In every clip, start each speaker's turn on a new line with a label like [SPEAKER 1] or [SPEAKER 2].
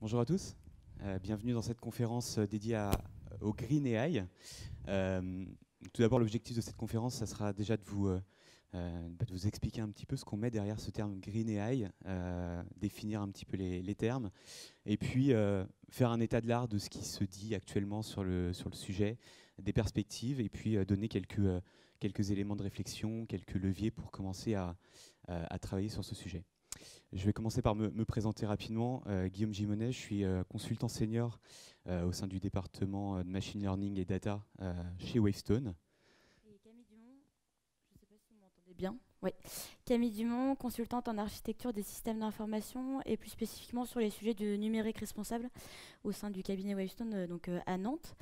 [SPEAKER 1] Bonjour à tous, bienvenue dans cette conférence dédiée au Green AI. Tout d'abord, l'objectif de cette conférence, ça sera déjà de vous expliquer un petit peu ce qu'on met derrière ce terme Green AI, définir un petit peu les termes, et puis faire un état de l'art de ce qui se dit actuellement sur le sujet, des perspectives, et puis donner quelques éléments de réflexion, quelques leviers pour commencer à travailler sur ce sujet. Je vais commencer par me présenter rapidement. Guillaume Gimonet, je suis consultant senior au sein du département de Machine Learning et Data chez Wavestone.
[SPEAKER 2] Et Camille Dumont, je ne sais pas si vous m'entendez bien. Oui. Camille Dumont, consultante en architecture des systèmes d'information et plus spécifiquement sur les sujets de numérique responsable au sein du cabinet Wavestone à Nantes.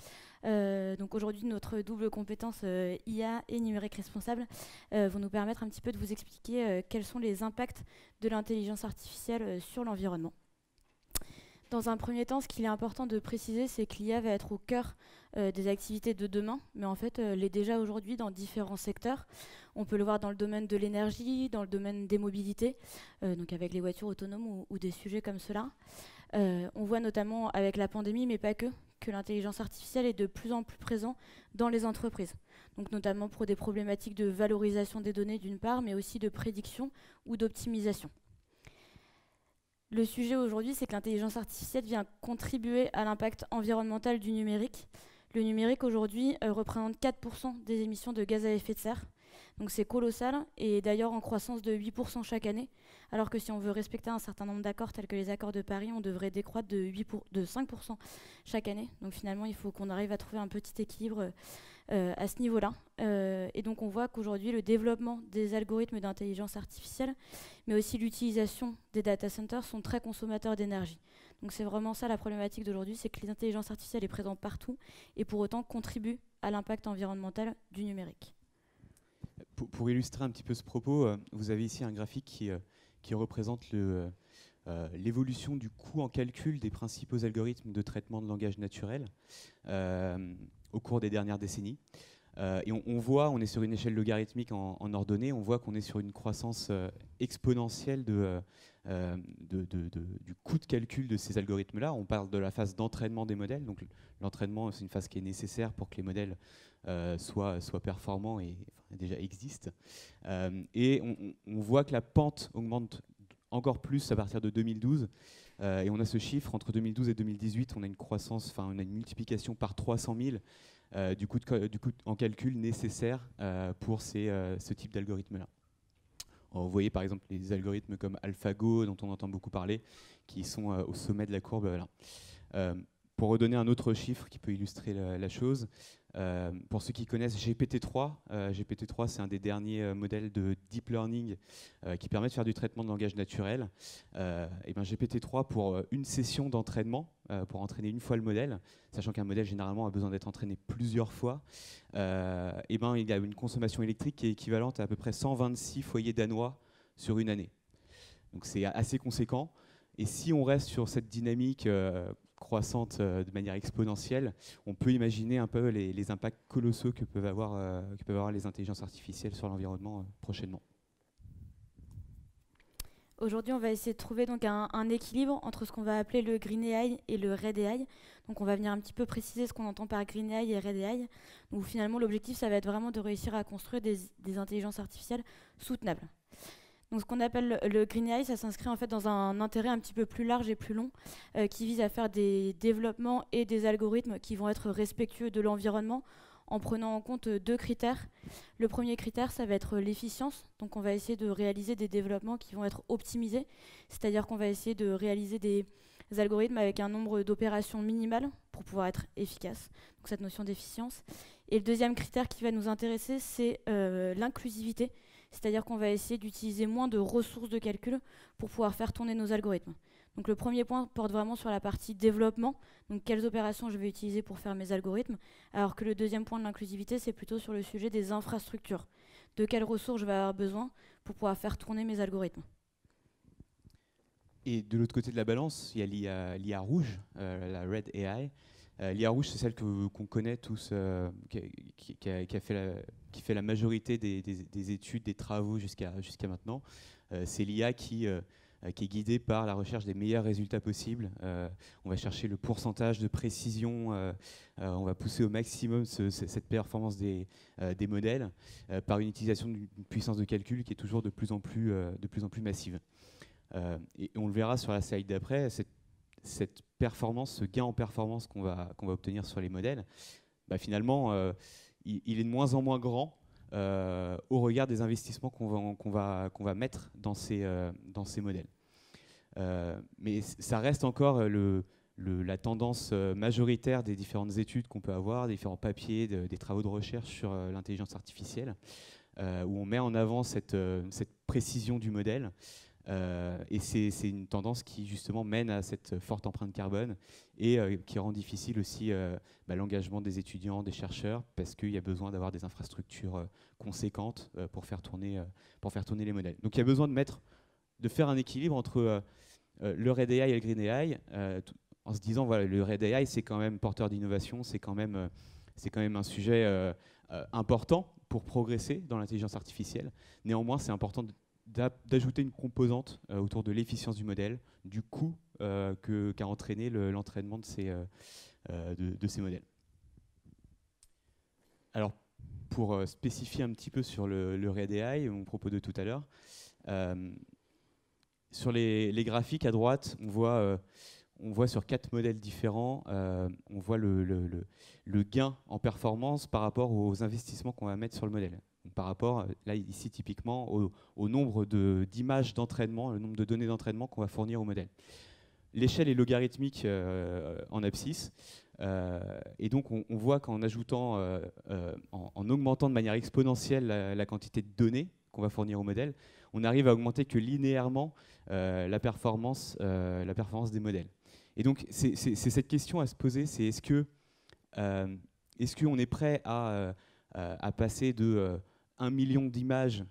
[SPEAKER 2] Donc aujourd'hui, notre double compétence IA et numérique responsable vont nous permettre un petit peu de vous expliquer quels sont les impacts de l'intelligence artificielle sur l'environnement. Dans un premier temps, ce qu'il est important de préciser, c'est que l'IA va être au cœur des activités de demain, mais en fait, elle est déjà aujourd'hui dans différents secteurs. On peut le voir dans le domaine de l'énergie, dans le domaine des mobilités, donc avec les voitures autonomes ou des sujets comme cela. On voit notamment avec la pandémie, mais pas que l'intelligence artificielle est de plus en plus présente dans les entreprises. Donc notamment pour des problématiques de valorisation des données d'une part, mais aussi de prédiction ou d'optimisation. Le sujet aujourd'hui, c'est que l'intelligence artificielle vient contribuer à l'impact environnemental du numérique. Le numérique aujourd'hui représente 4% des émissions de gaz à effet de serre. Donc c'est colossal et d'ailleurs en croissance de 8% chaque année. Alors que si on veut respecter un certain nombre d'accords tels que les accords de Paris, on devrait décroître de 5% chaque année. Donc finalement, il faut qu'on arrive à trouver un petit équilibre à ce niveau-là. Et donc on voit qu'aujourd'hui, le développement des algorithmes d'intelligence artificielle, mais aussi l'utilisation des data centers sont très consommateurs d'énergie. Donc c'est vraiment ça la problématique d'aujourd'hui, c'est que l'intelligence artificielle est présente partout et pour autant contribue à l'impact environnemental du numérique.
[SPEAKER 1] Pour illustrer un petit peu ce propos, vous avez ici un graphique qui représente l'évolution du coût en calcul des principaux algorithmes de traitement de langage naturel au cours des dernières décennies. Et on voit, on est sur une échelle logarithmique en ordonnée, on voit qu'on est sur une croissance exponentielle du coût de calcul de ces algorithmes-là. On parle de la phase d'entraînement des modèles. Donc l'entraînement, c'est une phase qui est nécessaire pour que les modèles soient performants et déjà existent. Et on voit que la pente augmente encore plus à partir de 2012. Et on a ce chiffre, entre 2012 et 2018, on a une croissance, enfin on a une multiplication par 300 000 du coût en calcul nécessaire pour ce type d'algorithme-là. Vous voyez par exemple les algorithmes comme AlphaGo, dont on entend beaucoup parler, qui sont au sommet de la courbe. Là. Pour redonner un autre chiffre qui peut illustrer la chose, pour ceux qui connaissent GPT-3, GPT-3 c'est un des derniers modèles de deep learning qui permet de faire du traitement de langage naturel. Et bien GPT-3 pour une session d'entraînement, pour entraîner une fois le modèle, sachant qu'un modèle généralement a besoin d'être entraîné plusieurs fois, et ben il y a une consommation électrique qui est équivalente à peu près 126 foyers danois sur une année. Donc c'est assez conséquent. Et si on reste sur cette dynamique croissante de manière exponentielle, on peut imaginer un peu les impacts colossaux que peuvent avoir les intelligences artificielles sur l'environnement prochainement.
[SPEAKER 2] Aujourd'hui, on va essayer de trouver donc un équilibre entre ce qu'on va appeler le Green AI et le Red AI. Donc on va venir un petit peu préciser ce qu'on entend par Green AI et Red AI. Donc finalement, l'objectif, ça va être vraiment de réussir à construire des intelligences artificielles soutenables. Donc ce qu'on appelle le Green AI, ça s'inscrit en fait dans un intérêt un petit peu plus large et plus long qui vise à faire des développements et des algorithmes qui vont être respectueux de l'environnement en prenant en compte deux critères. Le premier critère, ça va être l'efficience. Donc on va essayer de réaliser des développements qui vont être optimisés, c'est-à-dire qu'on va essayer de réaliser des algorithmes avec un nombre d'opérations minimales pour pouvoir être efficace. Donc cette notion d'efficience. Et le deuxième critère qui va nous intéresser, c'est l'inclusivité. C'est-à-dire qu'on va essayer d'utiliser moins de ressources de calcul pour pouvoir faire tourner nos algorithmes. Donc le premier point porte vraiment sur la partie développement, donc quelles opérations je vais utiliser pour faire mes algorithmes, alors que le deuxième point de l'inclusivité, c'est plutôt sur le sujet des infrastructures. De quelles ressources je vais avoir besoin pour pouvoir faire tourner mes algorithmes.
[SPEAKER 1] Et de l'autre côté de la balance, il y a l'IA rouge, la Red AI. L'IA rouge, c'est celle qu'on connaît tous, qui fait la majorité des études, des travaux jusqu'à maintenant. C'est l'IA qui qui est guidé par la recherche des meilleurs résultats possibles. On va chercher le pourcentage de précision, on va pousser au maximum cette performance des modèles par une utilisation d'une puissance de calcul qui est toujours de plus en plus massive. Et on le verra sur la slide d'après, cette performance, ce gain en performance qu'on va obtenir sur les modèles, bah finalement, il est de moins en moins grand au regard des investissements qu'on va mettre dans ces modèles. Mais ça reste encore la tendance majoritaire des différentes études qu'on peut avoir, des différents papiers, des travaux de recherche sur l'intelligence artificielle, où on met en avant cette précision du modèle. Et c'est une tendance qui justement mène à cette forte empreinte carbone et qui rend difficile aussi l'engagement des étudiants, des chercheurs, parce qu'il y a besoin d'avoir des infrastructures conséquentes pour faire tourner les modèles. Donc il y a besoin de faire un équilibre entre le Red AI et le Green AI, en se disant voilà, le Red AI c'est quand même porteur d'innovation, c'est quand même un sujet important pour progresser dans l'intelligence artificielle. Néanmoins, c'est important d'ajouter une composante autour de l'efficience du modèle, du coût qu'a entraîné l'entraînement de ces modèles. Alors, pour spécifier un petit peu sur le Red AI, mon propos de tout à l'heure, sur les graphiques à droite, on voit sur 4 modèles différents, on voit le gain en performance par rapport aux investissements qu'on va mettre sur le modèle. Par rapport, là ici typiquement, au nombre d'images d'entraînement, le nombre de données d'entraînement qu'on va fournir au modèle. L'échelle est logarithmique en abscisse, et donc on voit qu'en ajoutant, en augmentant de manière exponentielle la quantité de données qu'on va fournir au modèle, on arrive à augmenter que linéairement la performance des modèles. Et donc c'est cette question à se poser, c'est est-ce qu'on est prêt à passer de 1 million d'images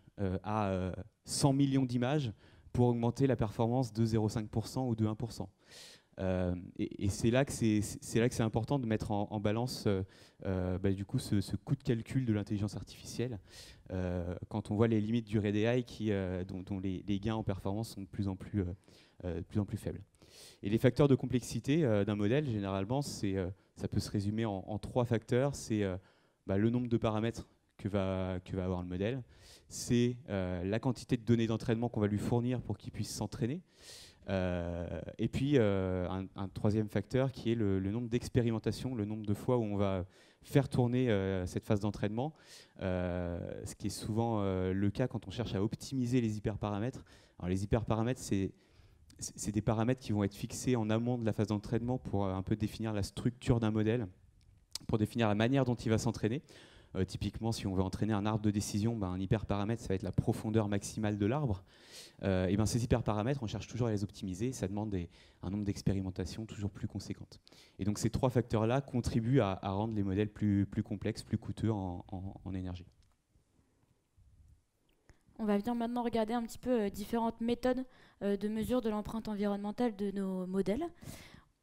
[SPEAKER 1] à 100 millions d'images pour augmenter la performance de 0,5% ou de 1%. Et c'est là que c'est important de mettre en balance du coup ce coût de calcul de l'intelligence artificielle quand on voit les limites du Red AI dont les gains en performance sont de plus en plus faibles. Et les facteurs de complexité d'un modèle, généralement, ça peut se résumer en 3 facteurs. C'est le nombre de paramètres que va avoir le modèle, c'est la quantité de données d'entraînement qu'on va lui fournir pour qu'il puisse s'entraîner, et puis un 3e facteur qui est le nombre d'expérimentations, le nombre de fois où on va faire tourner cette phase d'entraînement, ce qui est souvent le cas quand on cherche à optimiser les hyperparamètres. Alors les hyperparamètres, c'est des paramètres qui vont être fixés en amont de la phase d'entraînement pour un peu définir la structure d'un modèle, pour définir la manière dont il va s'entraîner. Typiquement, si on veut entraîner un arbre de décision, un hyperparamètre, ça va être la profondeur maximale de l'arbre. Et ces hyperparamètres, on cherche toujours à les optimiser. Ça demande un nombre d'expérimentations toujours plus conséquentes. Et donc ces 3 facteurs-là contribuent à rendre les modèles plus complexes, plus coûteux en énergie.
[SPEAKER 2] On va venir maintenant regarder un petit peu différentes méthodes de mesure de l'empreinte environnementale de nos modèles.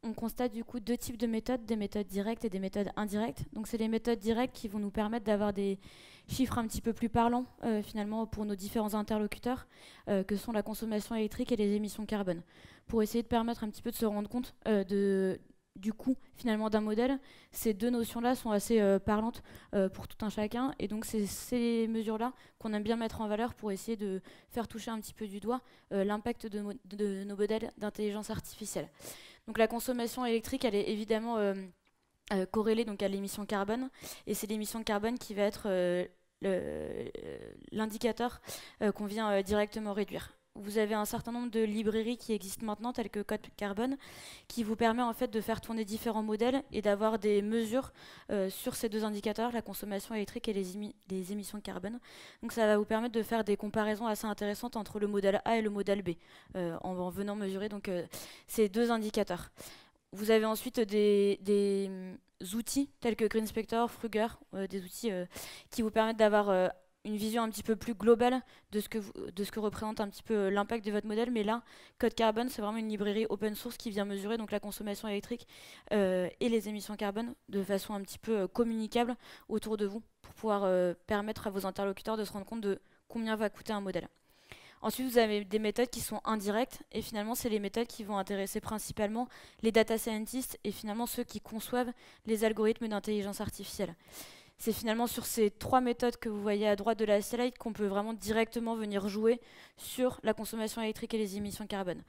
[SPEAKER 2] On constate du coup 2 types de méthodes, des méthodes directes et des méthodes indirectes. Donc c'est les méthodes directes qui vont nous permettre d'avoir des chiffres un petit peu plus parlants finalement pour nos différents interlocuteurs, que sont la consommation électrique et les émissions carbone. Pour essayer de permettre un petit peu de se rendre compte du coût finalement d'un modèle, ces 2 notions-là sont assez parlantes pour tout un chacun. Et donc c'est ces mesures-là qu'on aime bien mettre en valeur pour essayer de faire toucher un petit peu du doigt l'impact de nos modèles d'intelligence artificielle. Donc la consommation électrique, elle est évidemment corrélée donc à l'émission carbone, et c'est l'émission carbone qui va être l'indicateur qu'on vient directement réduire. Vous avez un certain nombre de librairies qui existent maintenant, telles que Code Carbone, qui vous permet en fait de faire tourner différents modèles et d'avoir des mesures sur ces 2 indicateurs, la consommation électrique et les émissions de carbone. Donc ça va vous permettre de faire des comparaisons assez intéressantes entre le modèle A et le modèle B, en venant mesurer donc, ces 2 indicateurs. Vous avez ensuite des outils tels que GreenSpector, Frugger, des outils qui vous permettent d'avoir une vision un petit peu plus globale de ce que représente un petit peu l'impact de votre modèle. Mais là, Code Carbone, c'est vraiment une librairie open source qui vient mesurer donc la consommation électrique et les émissions carbone de façon un petit peu communicable autour de vous pour pouvoir permettre à vos interlocuteurs de se rendre compte de combien va coûter un modèle. Ensuite, vous avez des méthodes qui sont indirectes, et finalement, c'est les méthodes qui vont intéresser principalement les data scientists et finalement ceux qui conçoivent les algorithmes d'intelligence artificielle. C'est finalement sur ces 3 méthodes que vous voyez à droite de la slide qu'on peut vraiment directement venir jouer sur la consommation électrique et les émissions carbone.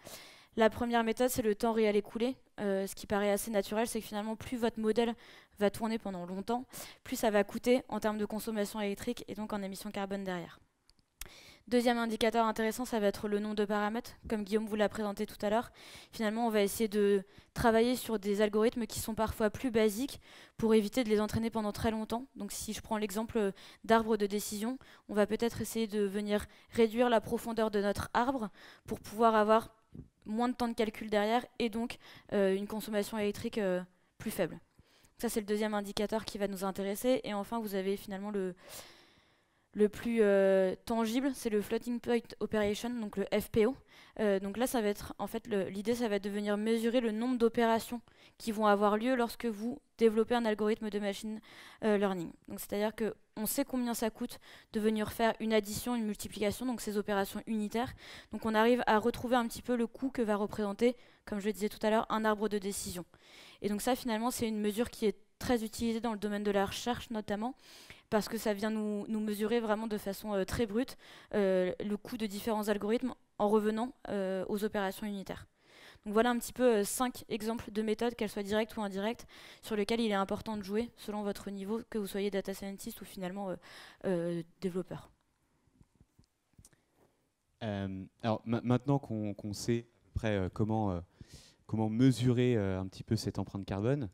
[SPEAKER 2] La première méthode, c'est le temps réel écoulé. Ce qui paraît assez naturel, c'est que finalement, plus votre modèle va tourner pendant longtemps, plus ça va coûter en termes de consommation électrique et donc en émissions carbone derrière. Deuxième indicateur intéressant, ça va être le nombre de paramètres, comme Guillaume vous l'a présenté tout à l'heure. Finalement, on va essayer de travailler sur des algorithmes qui sont parfois plus basiques pour éviter de les entraîner pendant très longtemps. Donc si je prends l'exemple d'arbre de décision, on va peut-être essayer de venir réduire la profondeur de notre arbre pour pouvoir avoir moins de temps de calcul derrière et donc une consommation électrique plus faible. Ça, c'est le deuxième indicateur qui va nous intéresser. Et enfin, vous avez finalement le plus tangible, c'est le Floating Point Operation, donc le FPO. Donc là, ça va être, en fait, l'idée, ça va être de venir mesurer le nombre d'opérations qui vont avoir lieu lorsque vous développez un algorithme de machine learning. Donc c'est-à-dire qu'on sait combien ça coûte de venir faire une addition, une multiplication, donc ces opérations unitaires. Donc on arrive à retrouver un petit peu le coût que va représenter, comme je le disais tout à l'heure, un arbre de décision. Et donc ça, finalement, c'est une mesure qui est très utilisée dans le domaine de la recherche, notamment, parce que ça vient nous mesurer vraiment de façon très brute le coût de différents algorithmes en revenant aux opérations unitaires. Donc voilà un petit peu 5 exemples de méthodes, qu'elles soient directes ou indirectes, sur lesquelles il est important de jouer selon votre niveau, que vous soyez data scientist ou finalement développeur.
[SPEAKER 1] Alors maintenant qu'on sait à peu près comment mesurer un petit peu cette empreinte carbone,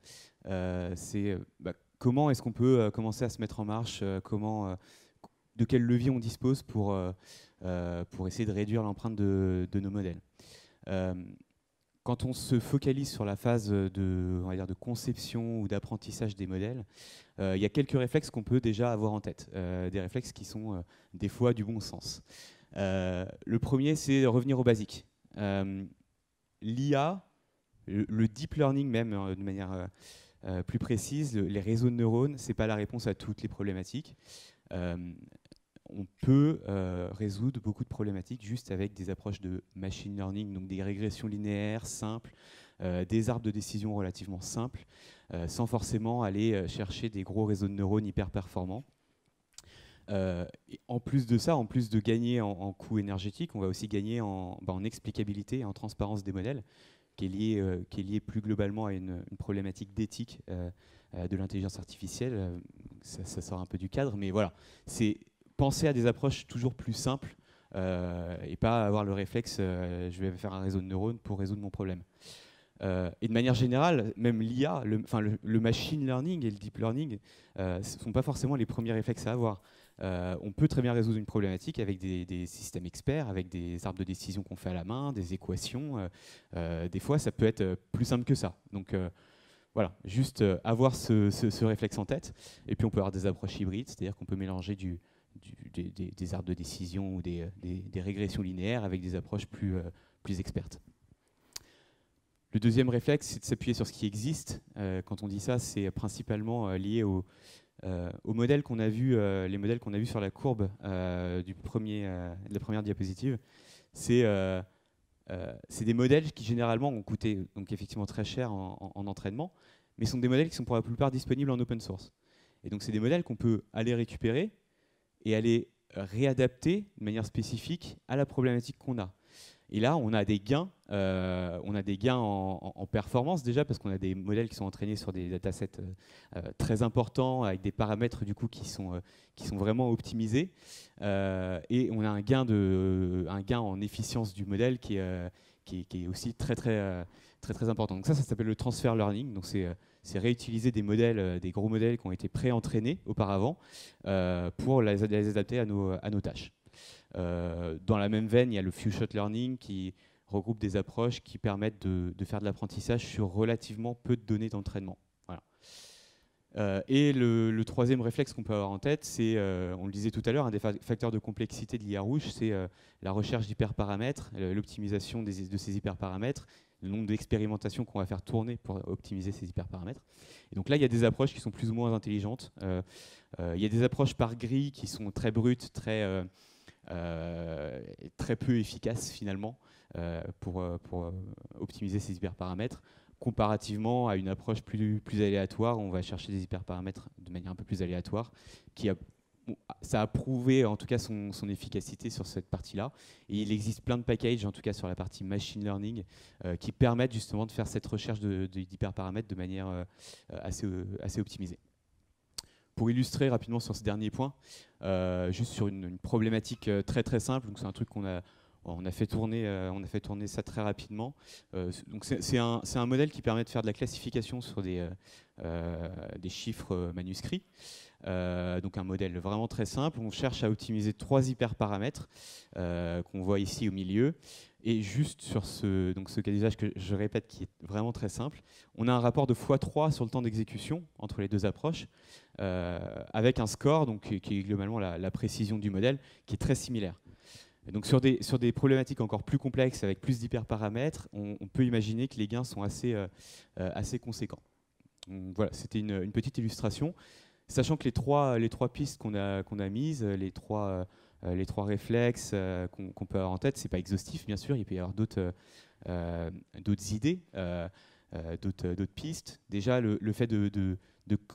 [SPEAKER 1] c'est comment est-ce qu'on peut commencer à se mettre en marche, de quel levier on dispose pour essayer de réduire l'empreinte de nos modèles. Quand on se focalise sur la phase on va dire de conception ou d'apprentissage des modèles, il y a quelques réflexes qu'on peut déjà avoir en tête, des réflexes qui sont des fois du bon sens. Le premier, c'est revenir au basique. L'IA, le deep learning même, de manière plus précise, les réseaux de neurones, ce n'est pas la réponse à toutes les problématiques. On peut résoudre beaucoup de problématiques juste avec des approches de machine learning, donc des régressions linéaires simples, des arbres de décision relativement simples, sans forcément aller chercher des gros réseaux de neurones hyper performants. En plus de ça, en plus de gagner en coût énergétique, on va aussi gagner en explicabilité et en transparence des modèles, qui est lié plus globalement à une problématique d'éthique de l'intelligence artificielle. Ça sort un peu du cadre, mais voilà, c'est penser à des approches toujours plus simples et pas avoir le réflexe je vais faire un réseau de neurones pour résoudre mon problème. Et de manière générale, même l'IA, le machine learning et le deep learning ne sont pas forcément les premiers réflexes à avoir. On peut très bien résoudre une problématique avec des systèmes experts, avec des arbres de décision qu'on fait à la main, des équations. Des fois, ça peut être plus simple que ça. Donc voilà, juste avoir ce réflexe en tête. Et puis on peut avoir des approches hybrides, c'est-à-dire qu'on peut mélanger des arbres de décision ou des régressions linéaires avec des approches plus expertes. Le deuxième réflexe, c'est de s'appuyer sur ce qui existe. Quand on dit ça, c'est principalement lié aux modèles qu'on a vus, les modèles qu'on a vus sur la courbe de la première diapositive. C'est des modèles qui généralement ont coûté donc effectivement très cher en entraînement, mais sont des modèles qui sont pour la plupart disponibles en open source. Et donc c'est des modèles qu'on peut aller récupérer et aller réadapter de manière spécifique à la problématique qu'on a. Et là, on a des gains en performance déjà parce qu'on a des modèles qui sont entraînés sur des datasets très importants avec des paramètres du coup qui sont vraiment optimisés et on a un gain en efficience du modèle qui est aussi très important. Donc ça s'appelle le transfer learning. Donc c'est réutiliser des modèles, des gros modèles qui ont été pré-entraînés auparavant pour les adapter à nos tâches. Dans la même veine, il y a le few shot learning qui regroupe des approches qui permettent de faire de l'apprentissage sur relativement peu de données d'entraînement. Voilà. Et le troisième réflexe qu'on peut avoir en tête, c'est, on le disait tout à l'heure, un des facteurs de complexité de l'IA rouge, c'est la recherche d'hyperparamètres, l'optimisation de ces hyperparamètres, le nombre d'expérimentations qu'on va faire tourner pour optimiser ces hyperparamètres. Et donc là, il y a des approches qui sont plus ou moins intelligentes. Il y a des approches par grille qui sont très brutes, est très peu efficace finalement pour optimiser ces hyperparamètres, comparativement à une approche plus aléatoire, où on va chercher des hyperparamètres de manière un peu plus aléatoire, ça a prouvé en tout cas son efficacité sur cette partie-là. Et il existe plein de packages, en tout cas sur la partie machine learning, qui permettent justement de faire cette recherche d'hyperparamètres de manière assez optimisée. Pour illustrer rapidement sur ce dernier point, juste sur une problématique très simple, donc c'est un truc qu'on a fait tourner ça très rapidement. Donc c'est un modèle qui permet de faire de la classification sur des chiffres manuscrits. Donc un modèle vraiment très simple. On cherche à optimiser 3 hyperparamètres qu'on voit ici au milieu. Et juste sur ce cas d'usage que je répète, qui est vraiment très simple, on a un rapport de x3 sur le temps d'exécution entre les deux approches, avec un score donc, qui est globalement la précision du modèle, qui est très similaire. Et donc sur des problématiques encore plus complexes, avec plus d'hyperparamètres, on peut imaginer que les gains sont assez conséquents. Donc, voilà, c'était une petite illustration. Sachant que les trois pistes qu'on a mises, les trois réflexes qu'on peut avoir en tête, c'est pas exhaustif bien sûr, il peut y avoir d'autres idées, d'autres pistes. Déjà le fait de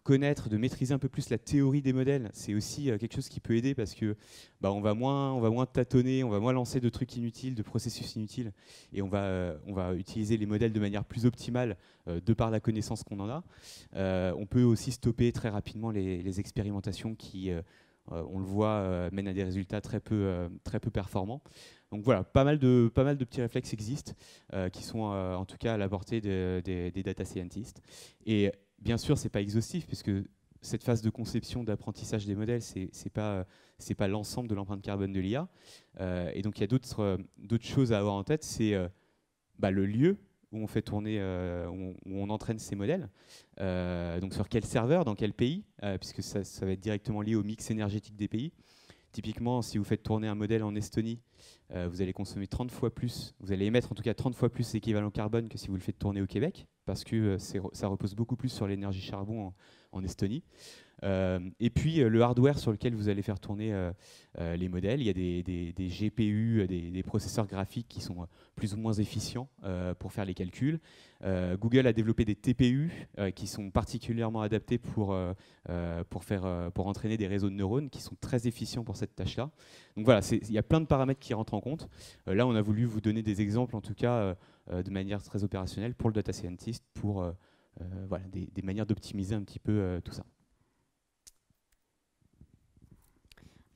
[SPEAKER 1] connaître, de maîtriser un peu plus la théorie des modèles, c'est aussi quelque chose qui peut aider, parce que on va moins tâtonner, on va moins lancer de trucs inutiles, de processus inutiles, et on va utiliser les modèles de manière plus optimale de par la connaissance qu'on en a. On peut aussi stopper très rapidement les expérimentations qui, on le voit, mènent à des résultats très peu performants. Donc voilà, pas mal de petits réflexes existent qui sont en tout cas à la portée des data scientists. Et bien sûr, c'est pas exhaustif, puisque cette phase de conception, d'apprentissage des modèles, c'est pas l'ensemble de l'empreinte carbone de l'IA. Et donc il y a d'autres choses à avoir en tête, c'est le lieu où on fait tourner, où on entraîne ces modèles. Donc sur quel serveur, dans quel pays, puisque ça va être directement lié au mix énergétique des pays. Typiquement, si vous faites tourner un modèle en Estonie, vous allez consommer 30 fois plus, vous allez émettre en tout cas 30 fois plus l'équivalent carbone que si vous le faites tourner au Québec, parce que ça repose beaucoup plus sur l'énergie charbon en Estonie. Et puis le hardware sur lequel vous allez faire tourner les modèles, il y a des GPU, des processeurs graphiques qui sont plus ou moins efficients pour faire les calculs. Google a développé des TPU qui sont particulièrement adaptés pour entraîner des réseaux de neurones qui sont très efficients pour cette tâche-là. Donc voilà, il y a plein de paramètres qui rentrent en compte. Là, on a voulu vous donner des exemples, en tout cas de manière très opérationnelle pour le data scientist, pour des manières d'optimiser un petit peu tout ça.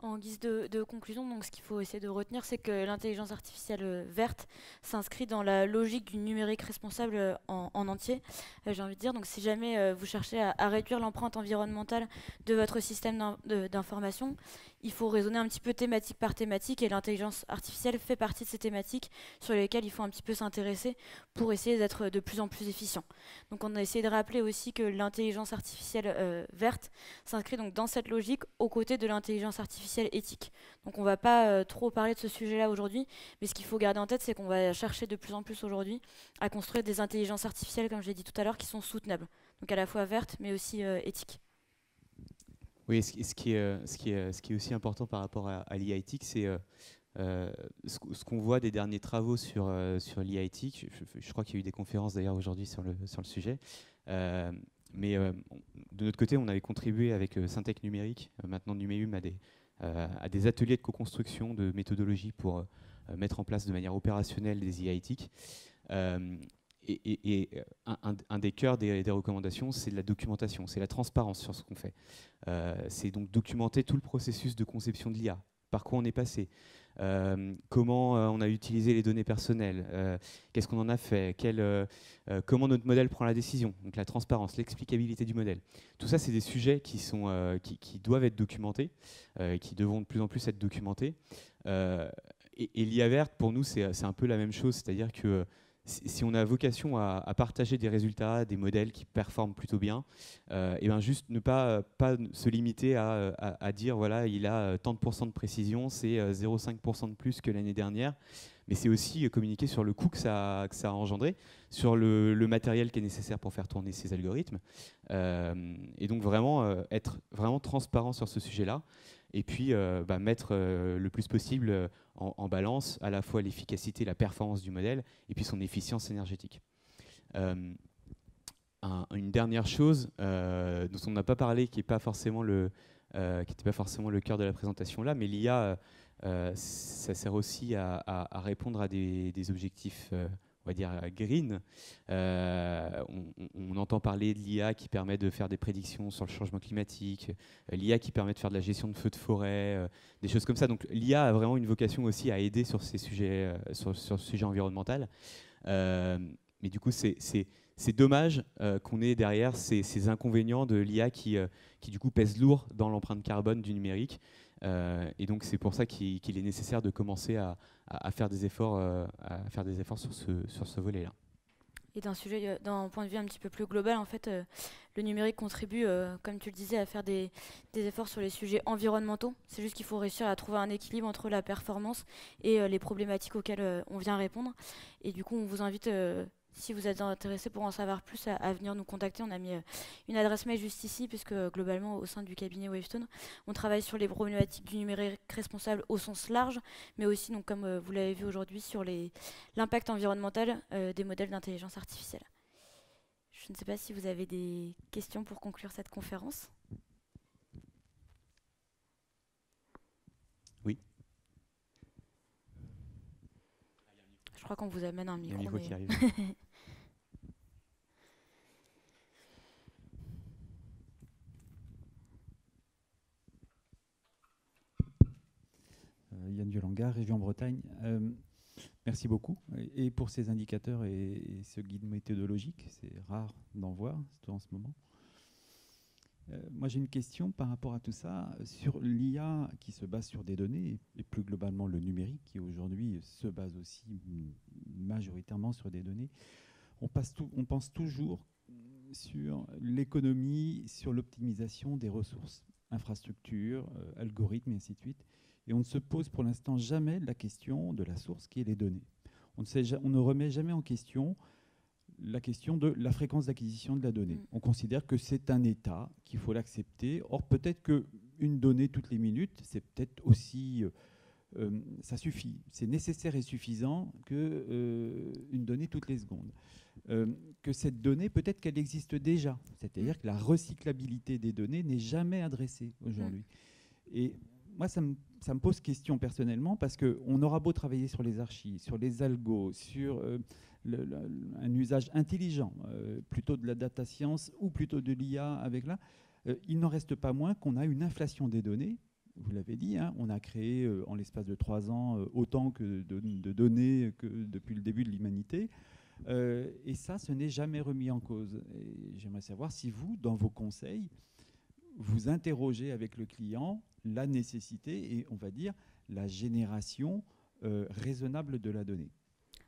[SPEAKER 2] En guise de conclusion, donc, ce qu'il faut essayer de retenir, c'est que l'intelligence artificielle verte s'inscrit dans la logique du numérique responsable en entier, j'ai envie de dire. Donc si jamais vous cherchez à réduire l'empreinte environnementale de votre système d'information, il faut raisonner un petit peu thématique par thématique, et l'intelligence artificielle fait partie de ces thématiques sur lesquelles il faut un petit peu s'intéresser pour essayer d'être de plus en plus efficient. Donc on a essayé de rappeler aussi que l'intelligence artificielle verte s'inscrit donc dans cette logique aux côtés de l'intelligence artificielle éthique. Donc on ne va pas trop parler de ce sujet-là aujourd'hui, mais ce qu'il faut garder en tête, c'est qu'on va chercher de plus en plus aujourd'hui à construire des intelligences artificielles, comme j'ai dit tout à l'heure, qui sont soutenables. Donc à la fois vertes, mais aussi éthiques.
[SPEAKER 1] Oui, ce qui est aussi important par rapport à l'IA éthique, c'est ce qu'on voit des derniers travaux sur l'IA éthique. Je crois qu'il y a eu des conférences d'ailleurs aujourd'hui sur le sujet. Mais de notre côté, on avait contribué avec Syntec Numérique, maintenant Numéum, à des ateliers de co-construction de méthodologies pour mettre en place de manière opérationnelle des IA éthiques. Et un des cœurs des recommandations, c'est la documentation, c'est la transparence sur ce qu'on fait. C'est donc documenter tout le processus de conception de l'IA, par quoi on est passé, comment on a utilisé les données personnelles, qu'est-ce qu'on en a fait, comment notre modèle prend la décision, donc la transparence, l'explicabilité du modèle. Tout ça, c'est des sujets qui doivent être documentés, qui devront de plus en plus être documentés. Et l'IA verte, pour nous, c'est un peu la même chose, c'est-à-dire que si on a vocation à partager des résultats, des modèles qui performent plutôt bien, et ben juste ne pas se limiter à dire voilà, il a tant de pourcents de précision, c'est 0,5% de plus que l'année dernière, mais c'est aussi communiquer sur le coût que ça a engendré, sur le matériel qui est nécessaire pour faire tourner ces algorithmes, et donc vraiment être vraiment transparent sur ce sujet-là. et puis mettre le plus possible en balance à la fois l'efficacité, la performance du modèle, et puis son efficience énergétique. Une dernière chose dont on n'a pas parlé, qui n'était pas forcément le cœur de la présentation là, mais l'IA, ça sert aussi à répondre à des objectifs, on va dire, green. On entend parler de l'IA qui permet de faire des prédictions sur le changement climatique, l'IA qui permet de faire de la gestion de feux de forêt, des choses comme ça. Donc l'IA a vraiment une vocation aussi à aider sur ces sujets, sur le sujet environnemental. Mais du coup, c'est dommage qu'on ait derrière ces inconvénients de l'IA qui du coup pèsent lourd dans l'empreinte carbone du numérique. Et donc c'est pour ça qu'il est nécessaire de commencer à faire des efforts, sur ce volet-là.
[SPEAKER 2] Et d'un point de vue un petit peu plus global, en fait, le numérique contribue, comme tu le disais, à faire des efforts sur les sujets environnementaux. C'est juste qu'il faut réussir à trouver un équilibre entre la performance et les problématiques auxquelles on vient répondre. Et du coup, on vous invite, si vous êtes intéressé pour en savoir plus, à venir nous contacter. On a mis une adresse mail juste ici, puisque globalement, au sein du cabinet Wavestone, on travaille sur les problématiques du numérique responsable au sens large, mais aussi, donc, comme vous l'avez vu aujourd'hui, sur l'impact environnemental des modèles d'intelligence artificielle. Je ne sais pas si vous avez des questions pour conclure cette conférence.
[SPEAKER 1] Oui.
[SPEAKER 2] Je crois qu'on vous amène un micro.
[SPEAKER 1] Il y a un micro qui arrive.
[SPEAKER 3] Yann Violanga, Région Bretagne. Merci beaucoup. Et pour ces indicateurs et ce guide méthodologique, c'est rare d'en voir, surtout en ce moment. Moi, j'ai une question par rapport à tout ça, sur l'IA qui se base sur des données, et plus globalement le numérique, qui aujourd'hui se base aussi majoritairement sur des données. On pense toujours sur l'économie, sur l'optimisation des ressources, infrastructures, algorithmes, et ainsi de suite. Et on ne se pose pour l'instant jamais la question de la source qui est les données. On ne remet jamais en question la question de la fréquence d'acquisition de la donnée. On considère que c'est un état, qu'il faut l'accepter. Or, peut-être qu'une donnée toutes les minutes, c'est peut-être aussi... ça suffit. C'est nécessaire et suffisant qu'une donnée toutes les secondes. Que cette donnée, peut-être qu'elle existe déjà. C'est-à-dire que la recyclabilité des données n'est jamais adressée aujourd'hui. Et moi, ça me pose question personnellement, parce qu'on aura beau travailler sur les archives, sur les algos, sur un usage intelligent, plutôt de la data science ou plutôt de l'IA avec là, il n'en reste pas moins qu'on a une inflation des données. Vous l'avez dit, hein, on a créé en l'espace de 3 ans autant que de données que depuis le début de l'humanité. Et ça, ce n'est jamais remis en cause. J'aimerais savoir si vous, dans vos conseils, vous interrogez avec le client la nécessité et, on va dire, la génération raisonnable de la donnée.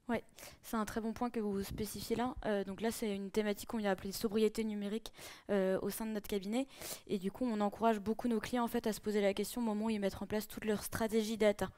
[SPEAKER 2] Oui, c'est un très bon point que vous spécifiez là. Donc là, c'est une thématique qu'on a appelée sobriété numérique au sein de notre cabinet. Et du coup, on encourage beaucoup nos clients en fait, à se poser la question au moment où ils mettent en place toute leur stratégie data.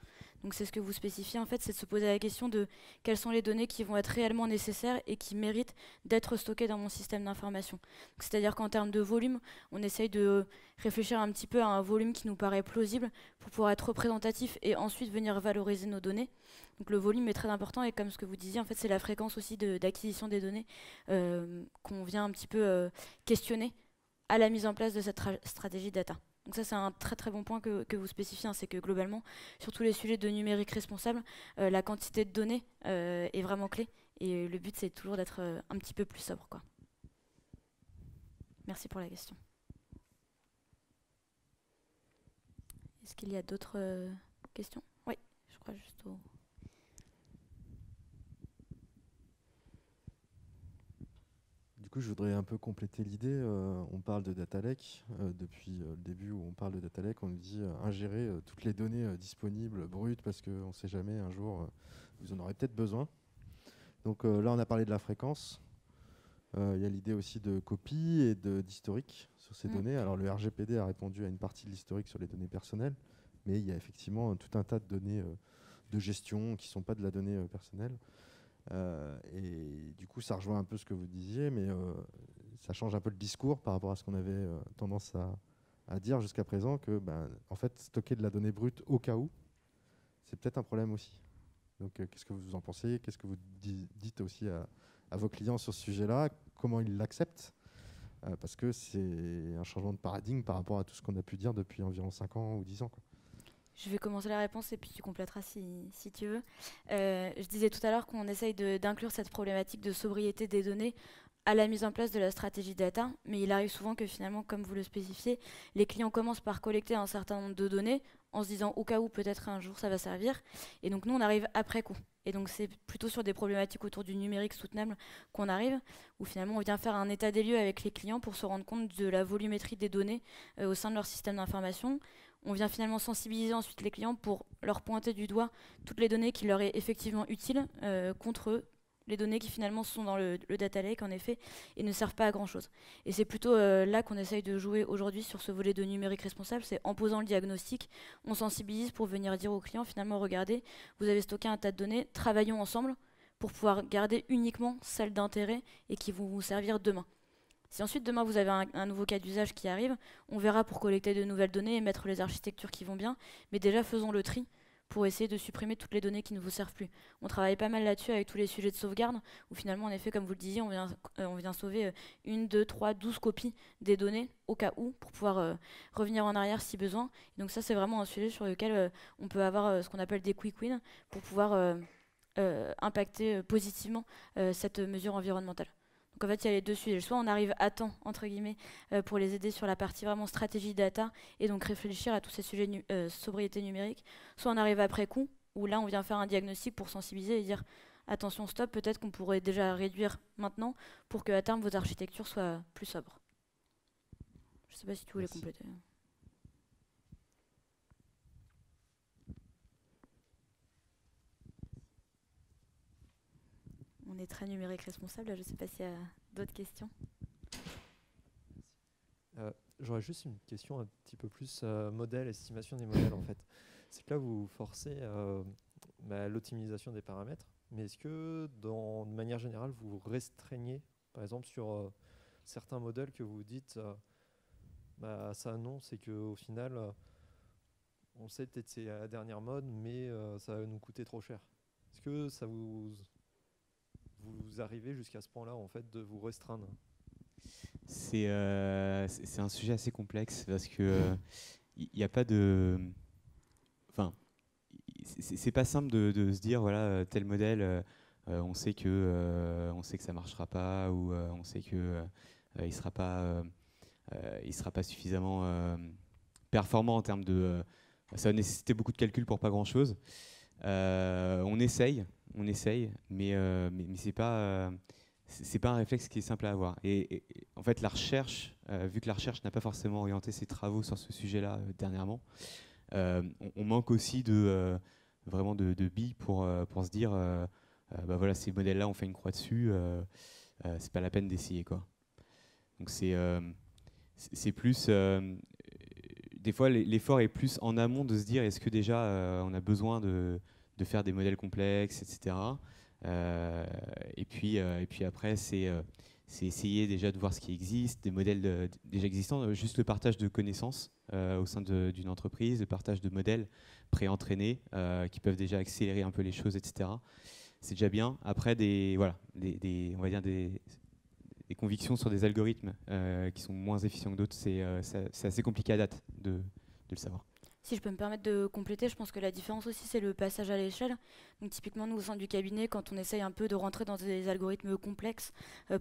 [SPEAKER 2] Donc c'est ce que vous spécifiez en fait, c'est de se poser la question de quelles sont les données qui vont être réellement nécessaires et qui méritent d'être stockées dans mon système d'information. C'est-à-dire qu'en termes de volume, on essaye de réfléchir un petit peu à un volume qui nous paraît plausible pour pouvoir être représentatif et ensuite venir valoriser nos données. Donc le volume est très important et comme ce que vous disiez, en fait, c'est la fréquence aussi d'acquisition des données qu'on vient un petit peu questionner à la mise en place de cette stratégie data. Donc ça, c'est un très très bon point que vous spécifiez, hein, c'est que globalement, sur tous les sujets de numérique responsable, la quantité de données est vraiment clé. Et le but, c'est toujours d'être un petit peu plus sobre, quoi. Merci pour la question. Est-ce qu'il y a d'autres questions? Oui, je crois juste au...
[SPEAKER 4] Du coup, je voudrais un peu compléter l'idée. On parle de data lake. Depuis le début où on parle de data lake, on nous dit ingérer toutes les données disponibles, brutes, parce qu'on ne sait jamais, un jour, vous en aurez peut-être besoin. Donc là, on a parlé de la fréquence. Il y a l'idée aussi de copie et d'historique sur ces données. Alors le RGPD a répondu à une partie de l'historique sur les données personnelles, mais il y a effectivement tout un tas de données de gestion qui ne sont pas de la donnée personnelle. Et du coup, ça rejoint un peu ce que vous disiez, mais ça change un peu le discours par rapport à ce qu'on avait tendance à dire jusqu'à présent que en fait, stocker de la donnée brute au cas où, c'est peut-être un problème aussi. Donc qu'est-ce que vous en pensez? Qu'est-ce que vous dites aussi à vos clients sur ce sujet-là? Comment ils l'acceptent? Parce que c'est un changement de paradigme par rapport à tout ce qu'on a pu dire depuis environ 5 ans ou 10 ans, quoi.
[SPEAKER 2] Je vais commencer la réponse et puis tu compléteras si tu veux. Je disais tout à l'heure qu'on essaye d'inclure cette problématique de sobriété des données à la mise en place de la stratégie data, mais il arrive souvent que finalement, comme vous le spécifiez, les clients commencent par collecter un certain nombre de données en se disant au cas où peut-être un jour ça va servir, et donc nous on arrive après coup. Et donc c'est plutôt sur des problématiques autour du numérique soutenable qu'on arrive, où finalement on vient faire un état des lieux avec les clients pour se rendre compte de la volumétrie des données au sein de leur système d'information. On vient finalement sensibiliser ensuite les clients pour leur pointer du doigt toutes les données qui leur est effectivement utiles contre les données qui finalement sont dans le data lake en effet et ne servent pas à grand chose. Et c'est plutôt là qu'on essaye de jouer aujourd'hui sur ce volet de numérique responsable, c'est en posant le diagnostic, on sensibilise pour venir dire aux clients finalement regardez, vous avez stocké un tas de données, travaillons ensemble pour pouvoir garder uniquement celles d'intérêt et qui vont vous servir demain. Si ensuite demain vous avez un nouveau cas d'usage qui arrive, on verra pour collecter de nouvelles données et mettre les architectures qui vont bien, mais déjà faisons le tri pour essayer de supprimer toutes les données qui ne vous servent plus. On travaille pas mal là-dessus avec tous les sujets de sauvegarde, où finalement, en effet, comme vous le disiez, on vient sauver 1, 2, 3, 12 copies des données au cas où, pour pouvoir revenir en arrière si besoin. Et donc ça, c'est vraiment un sujet sur lequel on peut avoir ce qu'on appelle des quick wins, pour pouvoir impacter positivement cette mesure environnementale. Donc en fait, il y a les deux sujets. Soit on arrive à temps, entre guillemets, pour les aider sur la partie vraiment stratégie data et donc réfléchir à tous ces sujets sobriété numérique. Soit on arrive après coup, où là on vient faire un diagnostic pour sensibiliser et dire attention, stop, peut-être qu'on pourrait déjà réduire maintenant pour qu'à terme vos architectures soient plus sobres. Je ne sais pas si tu voulais compléter. On est très numérique responsable, je ne sais pas s'il y a d'autres questions.
[SPEAKER 5] J'aurais juste une question un petit peu plus modèle, estimation des modèles en fait. C'est que là vous forcez l'optimisation des paramètres, mais est-ce que de manière générale vous restreignez par exemple sur certains modèles que vous dites ça non, c'est qu'au final on sait peut-être c'est la dernière mode mais ça va nous coûter trop cher. Est-ce que ça vous arrivez jusqu'à ce point-là en fait de vous restreindre?
[SPEAKER 1] C'est un sujet assez complexe parce que il n'y a pas de, enfin, c'est pas simple de se dire voilà tel modèle, on sait que ça marchera pas ou on sait que il sera pas suffisamment performant en termes de, ça va nécessiter beaucoup de calculs pour pas grand chose. On essaye, mais c'est pas un réflexe qui est simple à avoir. Et en fait, la recherche, vu que la recherche n'a pas forcément orienté ses travaux sur ce sujet-là dernièrement, on manque aussi vraiment de billes pour se dire, voilà, ces modèles-là, on fait une croix dessus, c'est pas la peine d'essayer, quoi. Donc c'est plus, des fois, l'effort est plus en amont de se dire, est-ce que déjà on a besoin de faire des modèles complexes, etc. Et puis après, c'est essayer déjà de voir ce qui existe, des modèles déjà existants, juste le partage de connaissances au sein d'une entreprise, le partage de modèles pré-entraînés qui peuvent déjà accélérer un peu les choses, etc. C'est déjà bien. Après, on va dire des convictions sur des algorithmes qui sont moins efficients que d'autres, c'est assez compliqué à date de le savoir.
[SPEAKER 2] Si je peux me permettre de compléter, je pense que la différence aussi, c'est le passage à l'échelle. Donc typiquement, nous, au sein du cabinet, quand on essaye un peu de rentrer dans des algorithmes complexes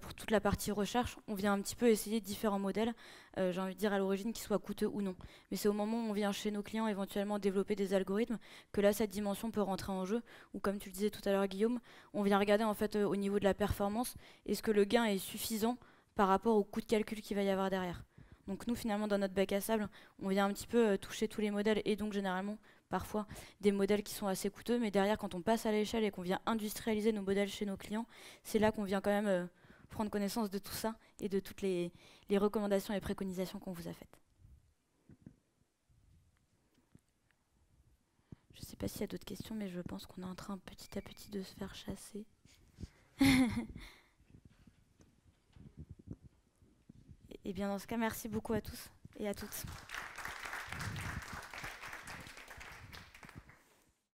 [SPEAKER 2] pour toute la partie recherche, on vient un petit peu essayer différents modèles, j'ai envie de dire à l'origine, qui soient coûteux ou non. Mais c'est au moment où on vient chez nos clients éventuellement développer des algorithmes que là, cette dimension peut rentrer en jeu. Ou comme tu le disais tout à l'heure, Guillaume, on vient regarder en fait au niveau de la performance, est-ce que le gain est suffisant par rapport au coût de calcul qu'il va y avoir derrière. Donc nous, finalement, dans notre bac à sable, on vient un petit peu toucher tous les modèles et donc généralement, parfois, des modèles qui sont assez coûteux. Mais derrière, quand on passe à l'échelle et qu'on vient industrialiser nos modèles chez nos clients, c'est là qu'on vient quand même prendre connaissance de tout ça et de toutes les recommandations et préconisations qu'on vous a faites. Je ne sais pas s'il y a d'autres questions, mais je pense qu'on est en train petit à petit de se faire chasser. Et bien dans ce cas, merci beaucoup à tous et à toutes.